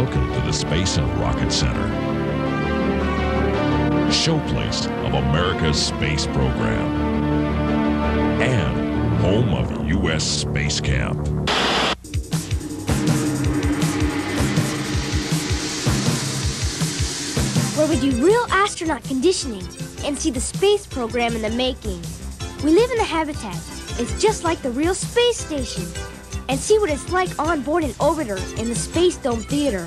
Welcome to the Space and Rocket Center, showplace of America's space program and home of U.S. Space Camp. Where we do real astronaut conditioning and see the space program in the making. We live in the habitat. It's just like the real space station. And see what it's like on board an orbiter in the Space Dome Theater.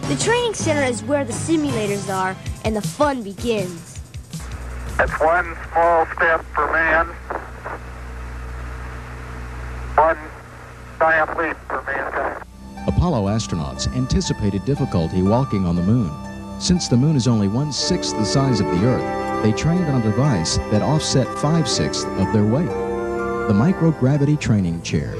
The training center is where the simulators are and the fun begins. It's one small step for man, one giant leap for mankind. Apollo astronauts anticipated difficulty walking on the moon. Since the moon is only 1/6 the size of the Earth, they trained on a device that offset 5/6 of their weight. The microgravity training chair.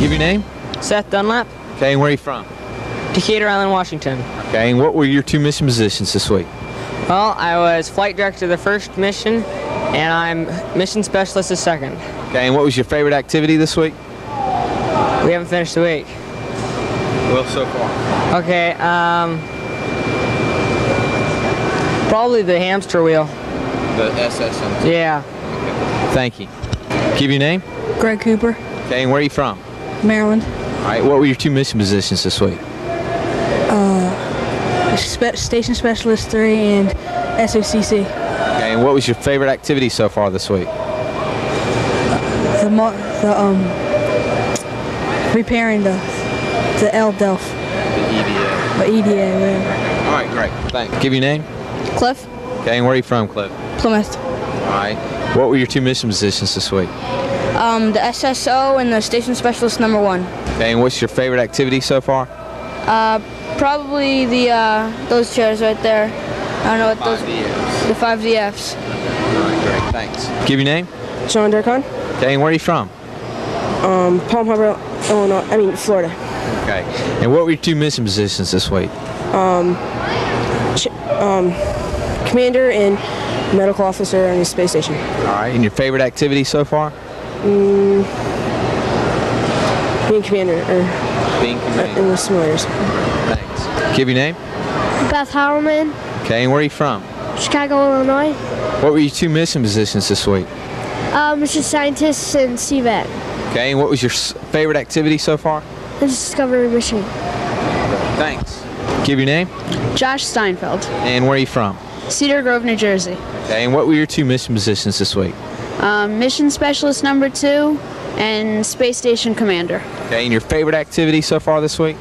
Give your name. Seth Dunlap, Okay, and where are you from? Decatur Island, Washington. Okay, and what were your 2 mission positions this week? Well, I was flight director the first mission, and I'm mission specialist the second. Okay, and what was your favorite activity this week? We haven't finished the week. Well, so far. Okay, probably the hamster wheel. The SSM. Yeah. Thank you. Give your name. Greg Cooper, Okay, and where are you from? Maryland. All right, what were your 2 mission positions this week? Station Specialist 3 and SOCC. Okay, and what was your favorite activity so far this week? Repairing the LDelf. The EDA. The EDA, whatever. All right, great. Thanks. Give your name. Cliff, Okay, and where are you from, Cliff? Plymouth. All right. What were your 2 mission positions this week? The SSO and the Station Specialist number 1. Okay, and what's your favorite activity so far? Probably those chairs right there. I don't know what those. The 5 DFs. All right, great. Thanks. Give your name. Sean Durkon, Okay, and where are you from? Palm Harbor, Florida. Okay. And what were your 2 mission positions this week? Commander and medical officer on the space station. All right. And your favorite activity so far? Being commander, Being in the simulators. Thanks. Give your name. Beth Howman, Okay, and where are you from? Chicago, Illinois. What were your 2 mission positions this week? Mission scientists and CVAT. Okay, and what was your favorite activity so far? The Discovery mission. Thanks. Give your name. Josh Steinfeld, And where are you from? Cedar Grove, New Jersey. Okay, and what were your 2 mission positions this week? Mission Specialist number 2 and Space Station Commander. Okay, and your favorite activity so far this week?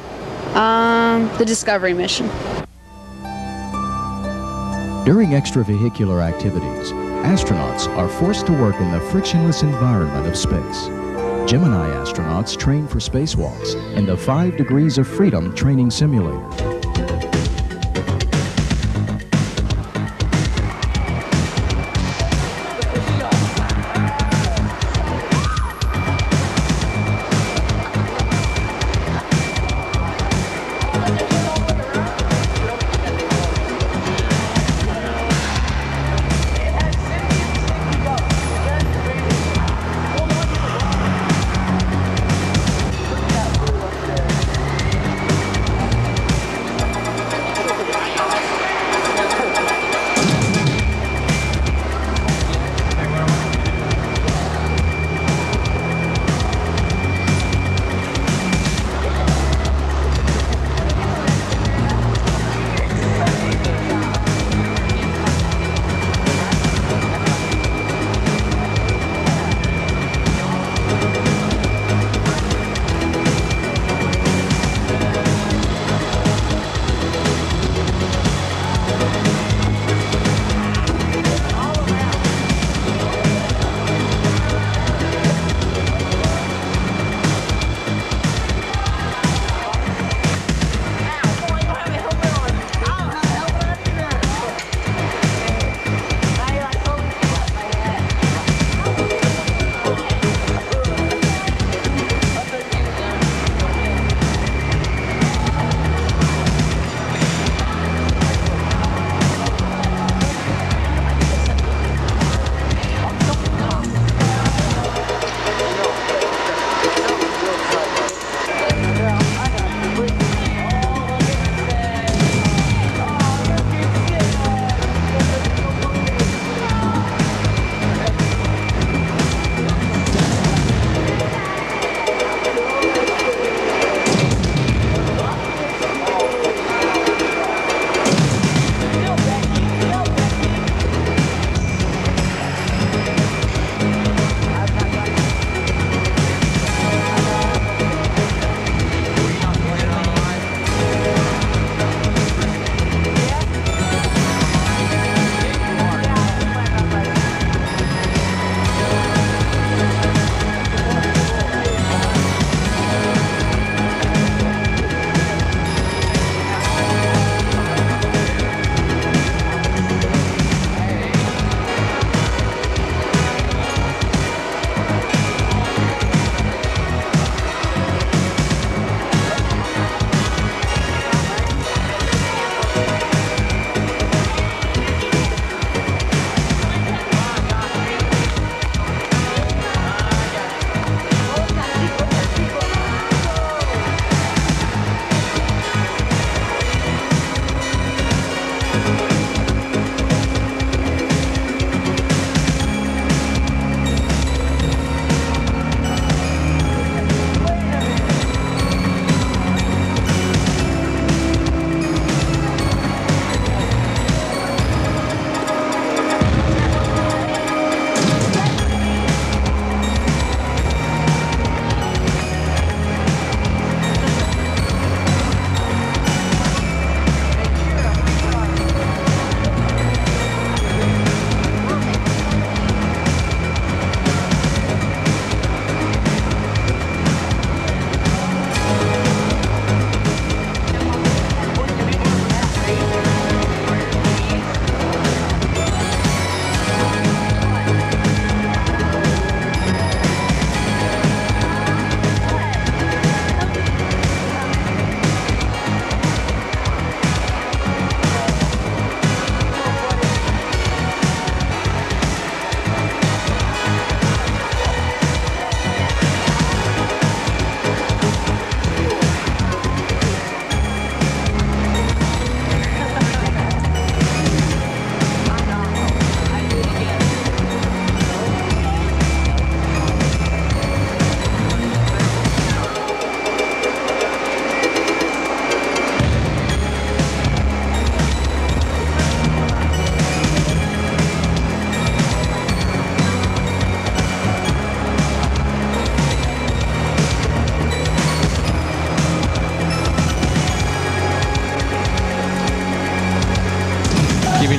The Discovery mission. During extravehicular activities, astronauts are forced to work in the frictionless environment of space. Gemini astronauts train for spacewalks in the 5 Degrees of Freedom training simulator.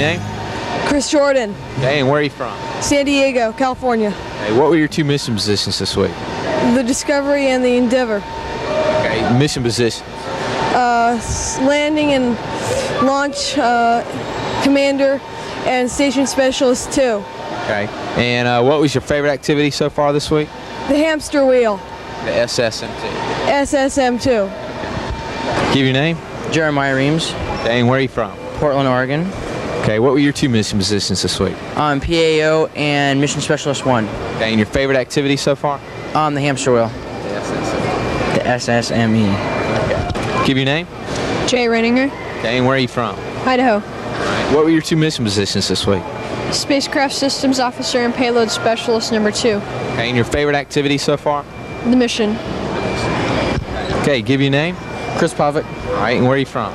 your name? Chris Jordan, Okay, and where are you from? San Diego, California. Okay, what were your two mission positions this week? The Discovery and the Endeavor. Okay, mission position. Landing and launch commander and station specialist 2. Okay, and what was your favorite activity so far this week? The hamster wheel, The SSMT. SSM2. Give your name. Jeremiah Reams, Okay, and where are you from? Portland, Oregon. Okay, what were your two mission positions this week? I'm PAO and Mission Specialist 1. Okay, and your favorite activity so far? The hamster wheel. The SSME. Give your name. Jay Renninger, Okay, and where are you from? Idaho. What were your two mission positions this week? Spacecraft Systems Officer and Payload Specialist number 2. Okay, and your favorite activity so far? The mission. Okay, give your name. Chris Pavic, All right, and where are you from?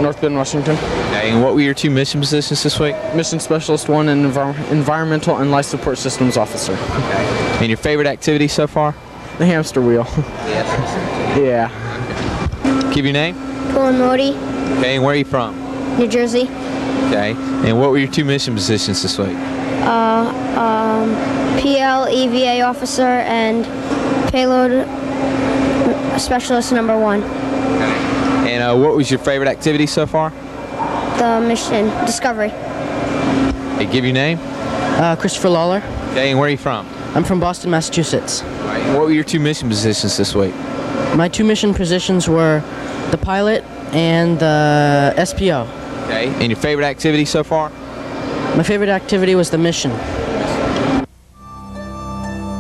North Bend, Washington. Okay, and what were your two mission positions this week? Mission Specialist 1 and Environmental and Life Support Systems Officer. And your favorite activity so far? The hamster wheel. Yeah. Give your name. Pullen Modi, Okay, and where are you from? New Jersey. Okay, and what were your two mission positions this week? PL EVA officer and payload specialist number 1. And what was your favorite activity so far? The mission Discovery. Hey, give your name. Christopher Lawler. Okay, and where are you from? I'm from Boston, Massachusetts. All right, and what were your two mission positions this week? My two mission positions were the pilot and the SPO. Okay, and your favorite activity so far? My favorite activity was the mission.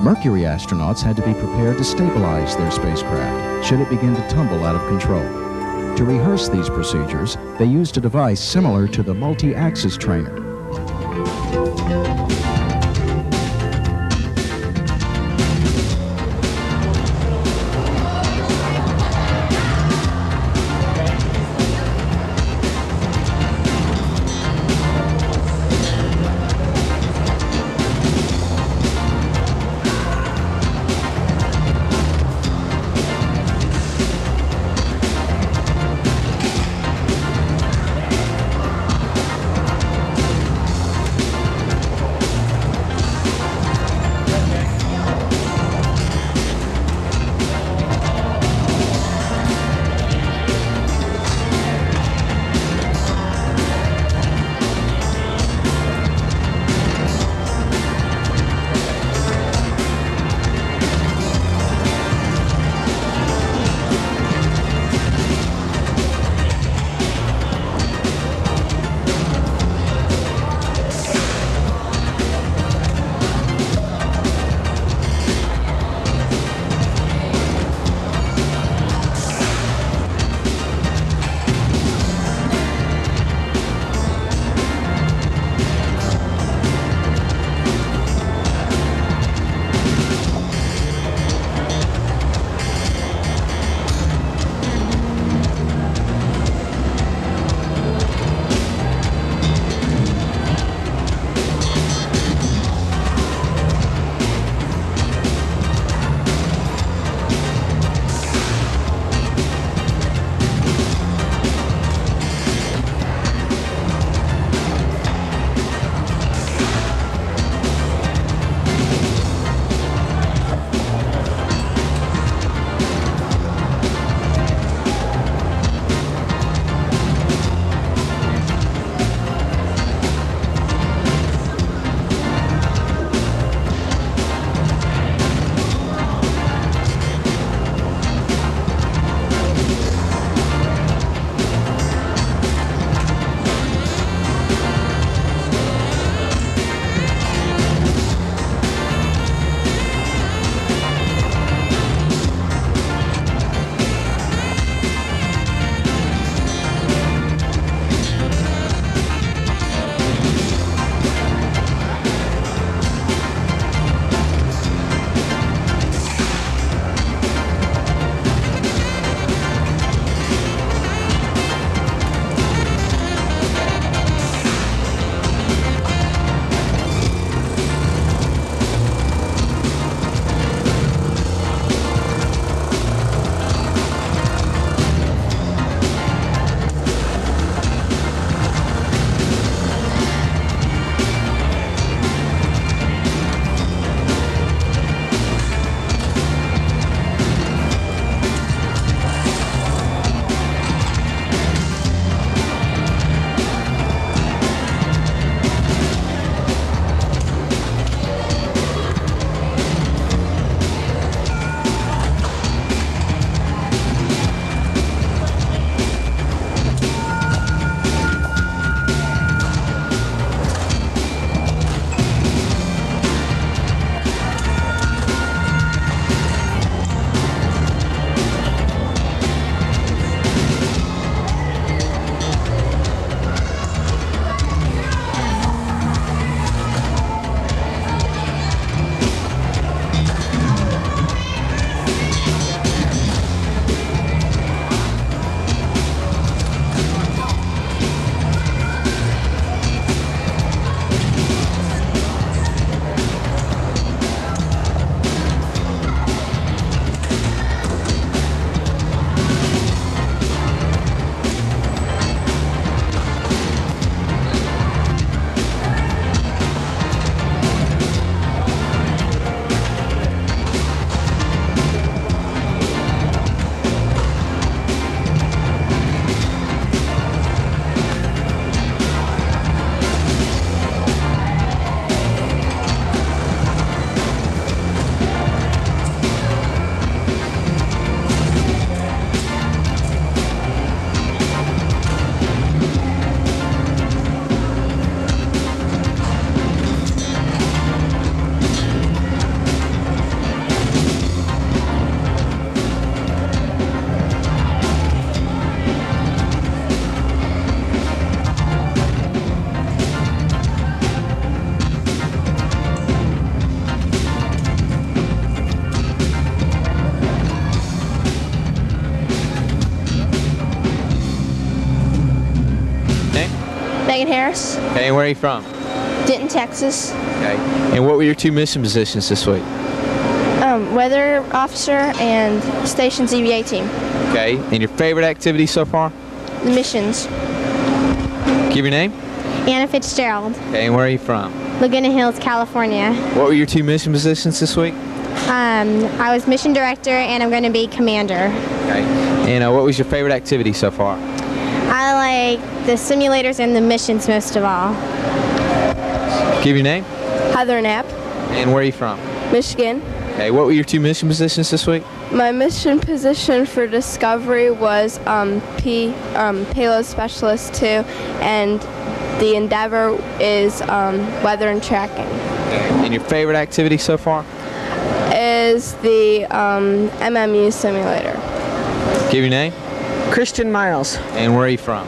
Mercury astronauts had to be prepared to stabilize their spacecraft should it begin to tumble out of control. To rehearse these procedures, they used a device similar to the multi-axis trainer. Megan Harris. Okay, and where are you from? Denton, Texas. Okay. And what were your 2 mission positions this week? Weather officer and station ZBA team. Okay. And your favorite activity so far? The missions. Give your name. Anna Fitzgerald, Okay, and where are you from? Laguna Hills, California. What were your 2 mission positions this week? I was mission director and I'm going to be commander. Okay. And what was your favorite activity so far? I like the simulators and the missions most of all. Give your name. Heather Knapp, And where are you from? Michigan. Okay, what were your 2 mission positions this week? My mission position for Discovery was payload specialist 2, and the Endeavor is weather and tracking. Okay. And your favorite activity so far? Is the MMU simulator. Give your name. Christian Miles, And where are you from?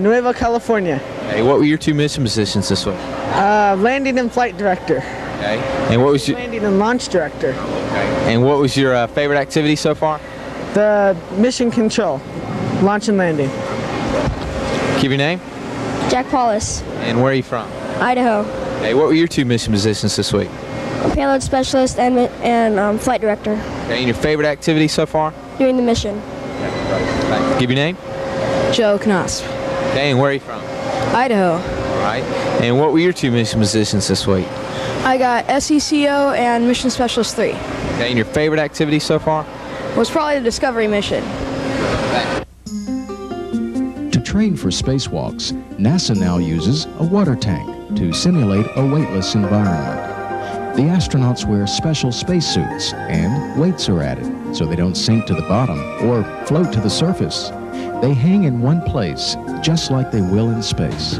Nueva California, Okay, what were your 2 mission positions this week? landing and flight director, Okay. And what was your landing and launch director, And what was your favorite activity so far? the mission control, launch and landing. Give your name. Jack Paulus, And where are you from? Idaho. Okay, what were your 2 mission positions this week? Payload specialist and flight director. Okay, and your favorite activity so far? Doing the mission. Give your name. Joe Knoss, Okay, and where are you from? Idaho. All right. And what were your 2 mission positions this week? I got SECO and mission specialist 3. Okay, and your favorite activity so far? Was probably the Discovery mission. To train for spacewalks, NASA now uses a water tank to simulate a weightless environment. The astronauts wear special spacesuits and weights are added so they don't sink to the bottom or float to the surface. They hang in one place, just like they will in space.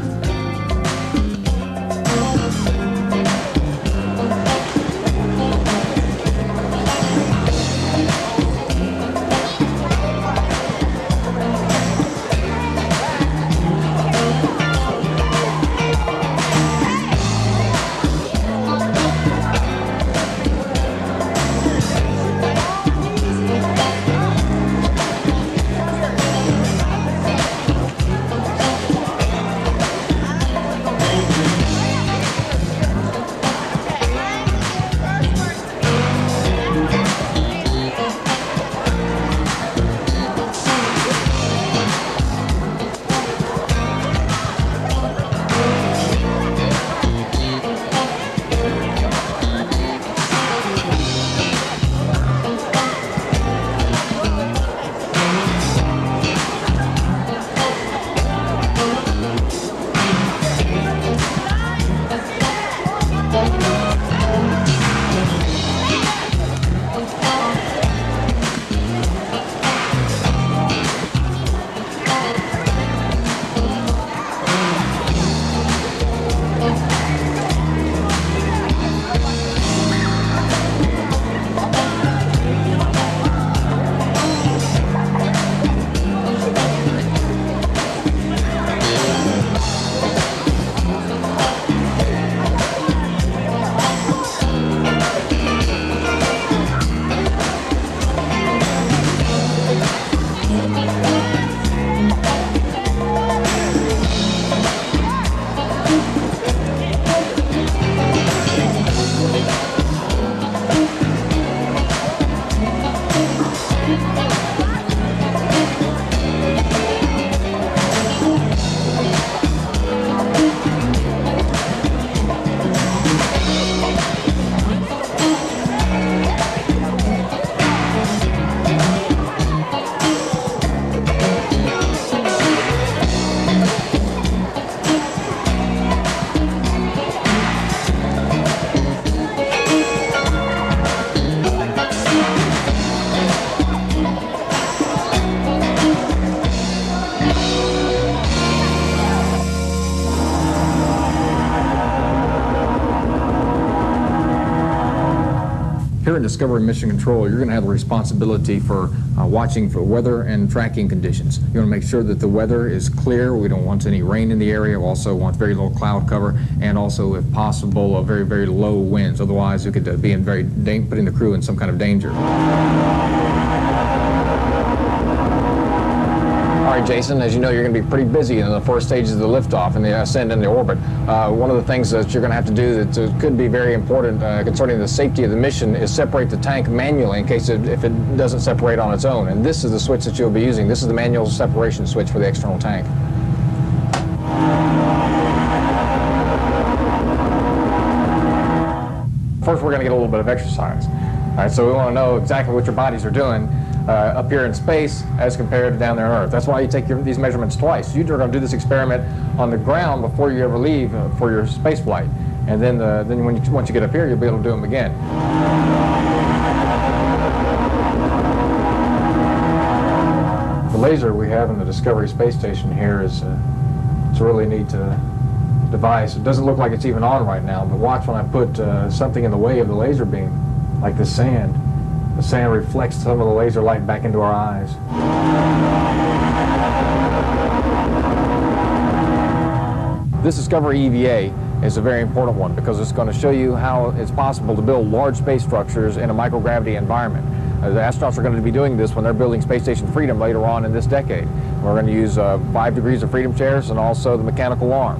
Here in Discovery Mission Control, you're going to have the responsibility for watching for weather and tracking conditions. You want to make sure that the weather is clear. We don't want any rain in the area. We also want very little cloud cover, and also, if possible, a very, very low winds. Otherwise, you could be in putting the crew in some kind of danger. All right, Jason, as you know, you're going to be pretty busy in the first stages of the liftoff and the ascent into orbit. One of the things that you're going to have to do that could be very important concerning the safety of the mission is separate the tank manually in case if it doesn't separate on its own. And this is the switch that you'll be using. This is the manual separation switch for the external tank. First, we're going to get a little bit of exercise. All right, so we want to know exactly what your bodies are doing up here in space as compared to down there on Earth. That's why you take these measurements twice. You're going to do this experiment on the ground before you ever leave for your space flight. And then once you get up here, you'll be able to do them again. The laser we have in the Discovery Space Station here is it's a really neat device. It doesn't look like it's even on right now, but watch when I put something in the way of the laser beam, like the sand. The sand reflects some of the laser light back into our eyes. This Discovery EVA is a very important one because it's going to show you how it's possible to build large space structures in a microgravity environment. The astronauts are going to be doing this when they're building Space Station Freedom later on in this decade. We're going to use 5 degrees of freedom chairs and also the mechanical arm.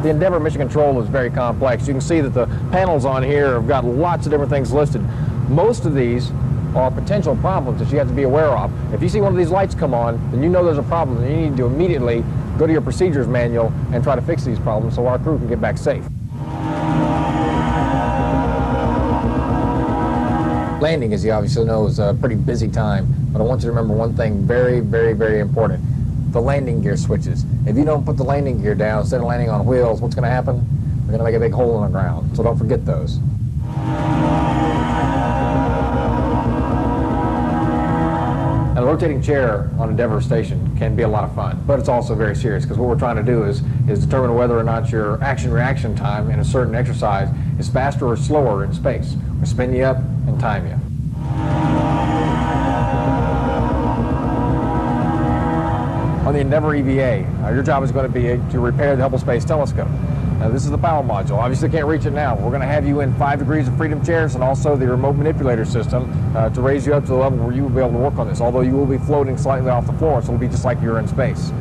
The Endeavour mission control is very complex. You can see that the panels on here have got lots of different things listed. Most of these are potential problems that you have to be aware of. If you see one of these lights come on, then you know there's a problem, and you need to immediately go to your procedures manual and try to fix these problems so our crew can get back safe. Landing, as you obviously know, is a pretty busy time, but I want you to remember one thing very, very, very important. The landing gear switches. If you don't put the landing gear down, instead of landing on wheels, what's going to happen? We're going to make a big hole in the ground, so don't forget those. Now, the rotating chair on Endeavour Station can be a lot of fun, but it's also very serious, because what we're trying to do is determine whether or not your action-reaction time in a certain exercise is faster or slower in space. We'll spin you up and time you. On the Endeavour EVA, your job is going to be to repair the Hubble Space Telescope. Now, this is the power module. Obviously, can't reach it now. We're going to have you in 5 degrees of freedom chairs and also the remote manipulator system to raise you up to the level where you will be able to work on this, although you will be floating slightly off the floor, so it'll be just like you're in space.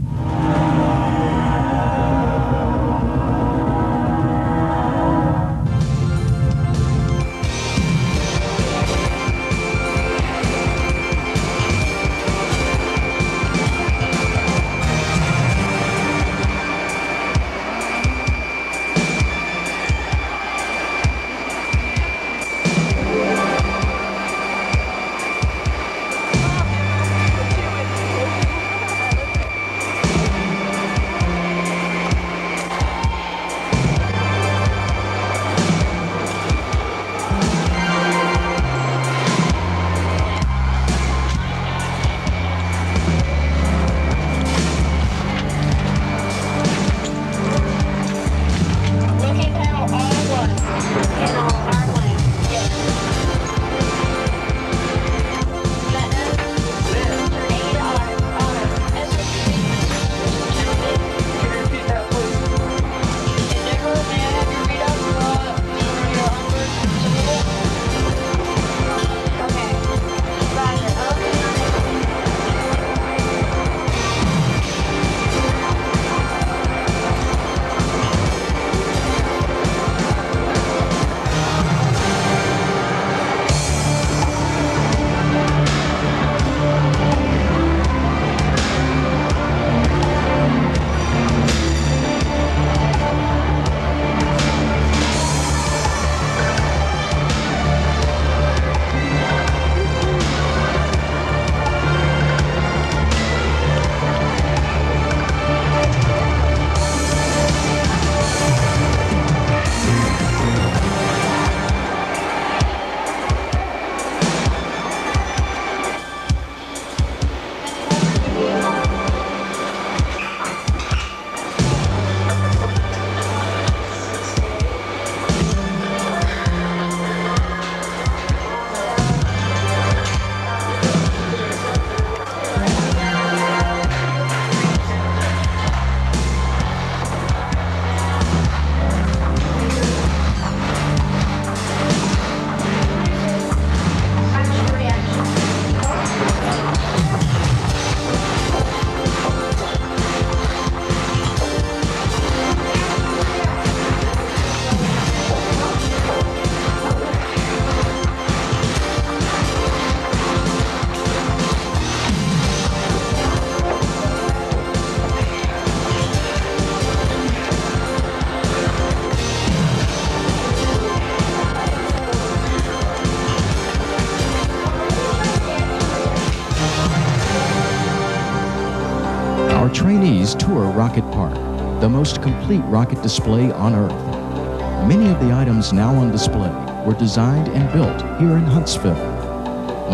Trainees tour Rocket Park, the most complete rocket display on Earth. Many of the items now on display were designed and built here in Huntsville.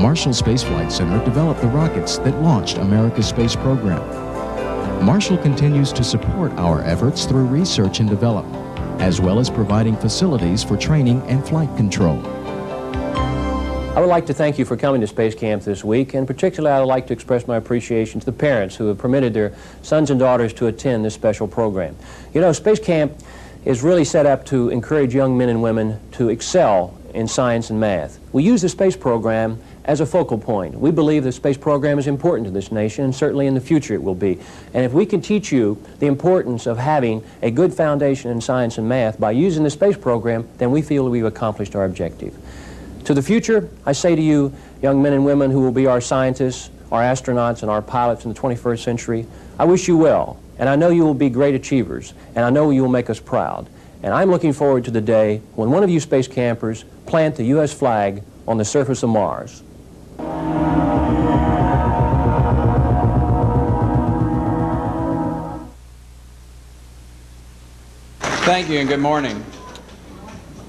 Marshall Space Flight Center developed the rockets that launched America's space program. Marshall continues to support our efforts through research and development, as well as providing facilities for training and flight control. I would like to thank you for coming to Space Camp this week, and particularly I would like to express my appreciation to the parents who have permitted their sons and daughters to attend this special program. You know, Space Camp is really set up to encourage young men and women to excel in science and math. We use the space program as a focal point. We believe the space program is important to this nation, and certainly in the future it will be. And if we can teach you the importance of having a good foundation in science and math by using the space program, then we feel we've accomplished our objective. To the future, I say to you, young men and women who will be our scientists, our astronauts, and our pilots in the 21st century, I wish you well, and I know you will be great achievers, and I know you will make us proud. And I'm looking forward to the day when one of you space campers plant the U.S. flag on the surface of Mars. Thank you and good morning.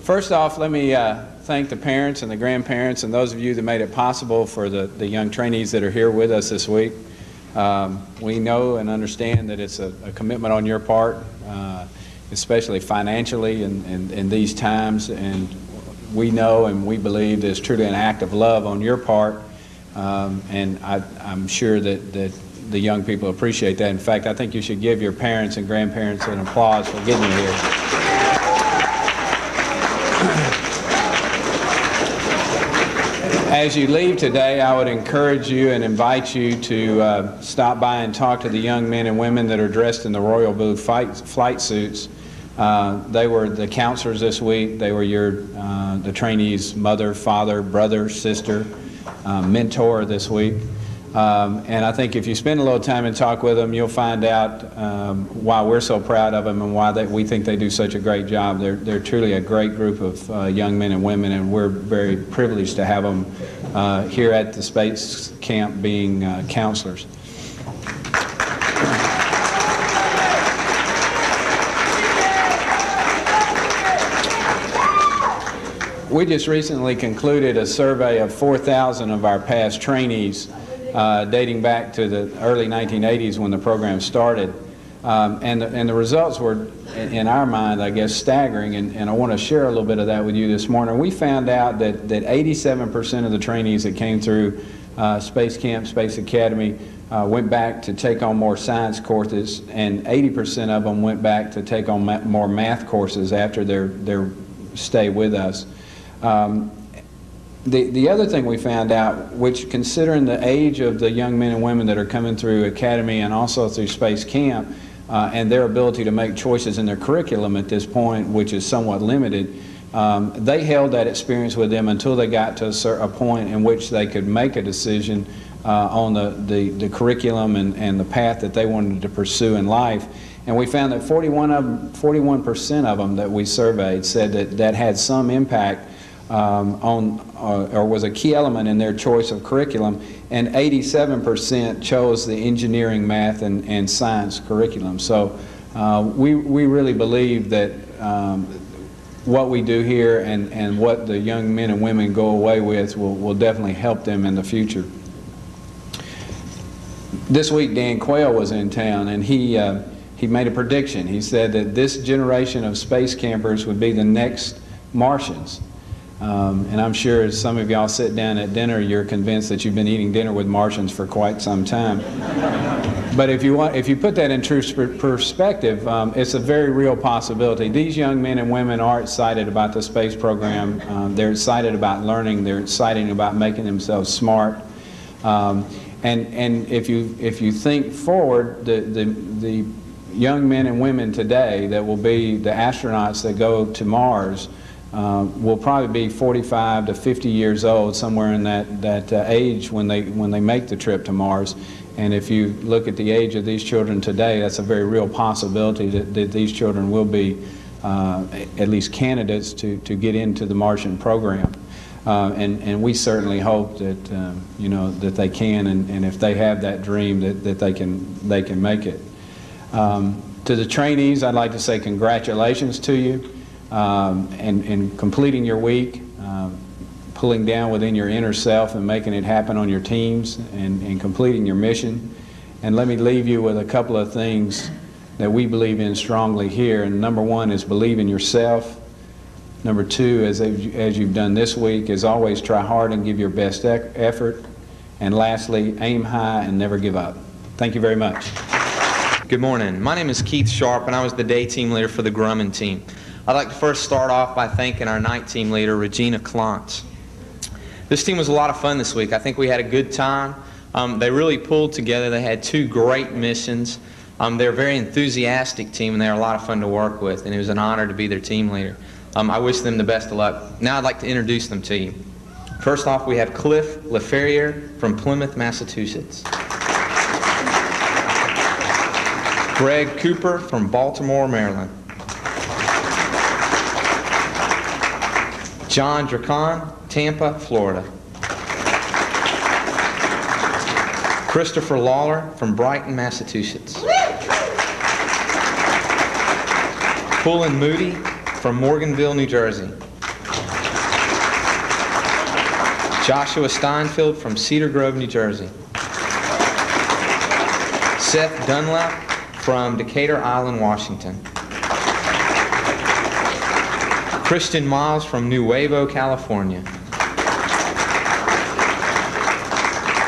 First off, let me thank the parents and the grandparents and those of you that made it possible for the young trainees that are here with us this week. We know and understand that it's a commitment on your part, especially financially in these times, and we know and we believe that it's truly an act of love on your part, and I'm sure that the young people appreciate that. In fact, I think you should give your parents and grandparents an applause for getting you here. As you leave today, I would encourage you and invite you to stop by and talk to the young men and women that are dressed in the Royal Blue flight suits. They were the counselors this week. They were the trainees' mother, father, brother, sister, mentor this week. And I think if you spend a little time and talk with them, you'll find out why we're so proud of them and why we think they do such a great job. They're truly a great group of young men and women, and we're very privileged to have them here at the space camp being counselors. We just recently concluded a survey of 4,000 of our past trainees dating back to the early 1980s when the program started. And the results were, in our mind, I guess, staggering, and I want to share a little bit of that with you this morning. We found out that 87% of the trainees that came through Space Camp, Space Academy, went back to take on more science courses, and 80% of them went back to take on more math courses after their stay with us. The other thing we found out, which considering the age of the young men and women that are coming through Academy and also through Space Camp, and their ability to make choices in their curriculum at this point, which is somewhat limited, they held that experience with them until they got to a point in which they could make a decision on the curriculum and the path that they wanted to pursue in life. And we found that 41% of them that we surveyed said that had some impact or was a key element in their choice of curriculum, and 87% chose the engineering, math, and science curriculum. So we really believe that what we do here and what the young men and women go away with will definitely help them in the future. This week Dan Quayle was in town, and he made a prediction. He said that this generation of space campers would be the next Martians. And I'm sure as some of y'all sit down at dinner, you're convinced that you've been eating dinner with Martians for quite some time. But if you put that in true perspective, it's a very real possibility. These young men and women are excited about the space program. They're excited about learning. They're excited about making themselves smart. And if you think forward, the young men and women today that will be the astronauts that go to Mars will probably be 45 to 50 years old, somewhere in that age when they make the trip to Mars. And if you look at the age of these children today, that's a very real possibility that these children will be at least candidates to get into the Martian program. And we certainly hope that that they can, and if they have that dream, that they can make it. To the trainees, I'd like to say congratulations to you. And completing your week, pulling down within your inner self and making it happen on your teams, and completing your mission. And let me leave you with a couple of things that we believe in strongly here. And number one is believe in yourself. Number two, as you've done this week, is always try hard and give your best effort. And lastly, aim high and never give up. Thank you very much. Good morning. My name is Keith Sharp, and I was the day team leader for the Grumman team. I'd like to first start off by thanking our night team leader, Regina Klontz. This team was a lot of fun this week. I think we had a good time. They really pulled together. They had 2 great missions. They're a very enthusiastic team, and they're a lot of fun to work with, and it was an honor to be their team leader. I wish them the best of luck. Now I'd like to introduce them to you. First off, we have Cliff LaFerriere from Plymouth, Massachusetts. Greg Cooper from Baltimore, Maryland. John Dracon, Tampa, Florida. Christopher Lawler from Brighton, Massachusetts. Pullen Moody from Morganville, New Jersey. Joshua Steinfeld from Cedar Grove, New Jersey. Seth Dunlap from Decatur Island, Washington. Christian Miles from Nuevo, California.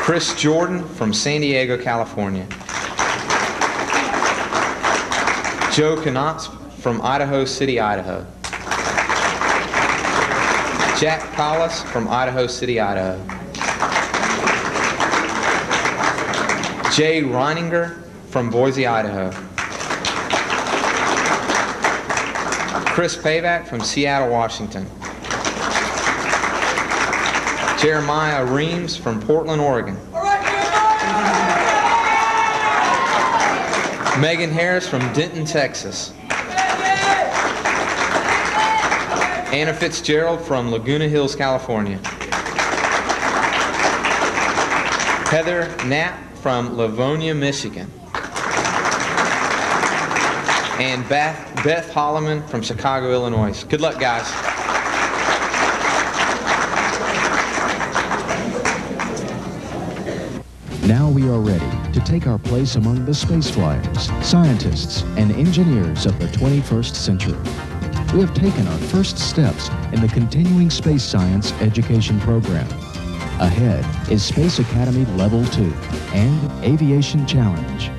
Chris Jordan from San Diego, California. Joe Knotts from Idaho City, Idaho. Jack Collis from Idaho City, Idaho. Jay Reininger from Boise, Idaho. Chris Pavac from Seattle, Washington. Jeremiah Reams from Portland, Oregon. Megan Harris from Denton, Texas. Anna Fitzgerald from Laguna Hills, California. Heather Knapp from Livonia, Michigan. And Beth Holloman from Chicago, Illinois. Good luck, guys. Now we are ready to take our place among the space flyers, scientists, and engineers of the 21st century. We have taken our first steps in the continuing space science education program. Ahead is Space Academy Level 2 and Aviation Challenge.